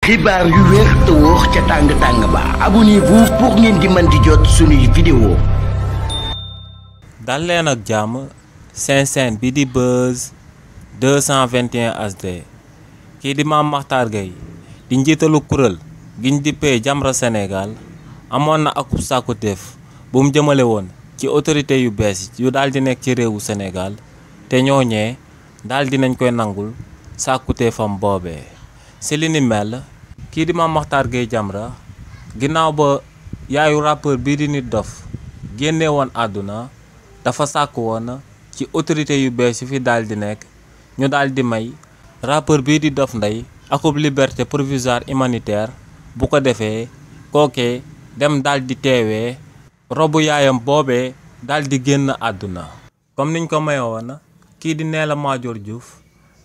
xibaar yu wér te wóor ca tàng ba abonnez-vous pour ngeen di mën di jot suñuy vidéo. dal leen ak jàmm seen chaîne bi di Buzz 221 HD kii di Mame Mactar Gueye di njiitalu kuréel giñ dippee Jamra Sénégal amoon na akub sàkkuteef bu mu jëmale woon ci autorité yu bees yu daal di nekk ci réewu Sénégal te ñooñee daal dinañ koy nangul sàkkuteefam boobee si li ni mel kii di Mame Mactar Gueye Jamra ginnaaw ba yaayu rappeur bii di Nit Doff génne woon àdduna dafa sàkk woon ci autorité yu bees yu fi daal di nekk ñu daal di may rappeur bii di Dof Ndeye akub liberté provisoire humanitaire bu ko defee kookee dem daal di teewee robu yaayam boobee daal di génn àdduna comme niñ ko mayoon kii di Ndella Madior Diouf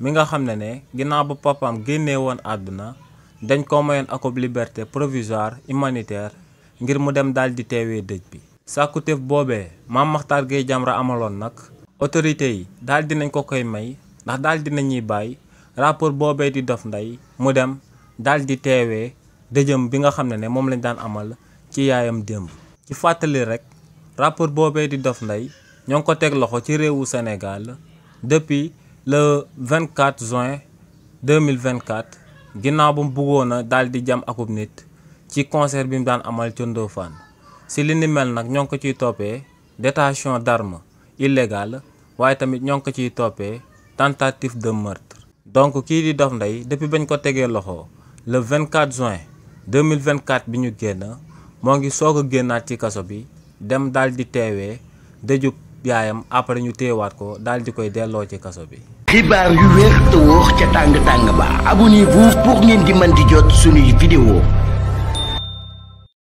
mi nga xam ne ginnaaw ba papaam génnee woon àdduna dañ ko mayoon akub liberté provisoire humanitaire ngir mu dem daal di teewee dëj bi sàkkuteef boobee Mame Mactar Gueye Jamra amaloon nag autorité yi daal dinañ ko koy may ndax daal dinañuy bàyyi rapport boobee di Dof Ndeye mu dem daal di teewee dëjëm bi nga xam ne moom lañ daan amal ci yaayam démb ci fàttali rek rapport boobee di Dof Ndeye ñoo ngi ko teg loxo ci réewu Sénégal depuis le 24 juin 2024 ginnaaw ba mu bëggoon a daal di jam akub nit ci concert bi mu daan amal ca Ndofane si li ni mel nag ñoo ngi ko ciy toppee détention d'arme illégale waaye tamit ñoo ngi ko ciy toppee tentative de meurtre donc kii di Dof Ndeye depuis bañ ko tegee loxo le 24 juin 2024 bi ñu génn moo ngi soog a génnaat ci kaso bi dem daal di teewee dëjub yaayam après ñu téewaat ko daal di koy delloo ci kaso bi. xibaar yu wér te wóor ca tàng ba abonnez-vous pour ngeen di mën di jot suñuy vidéo.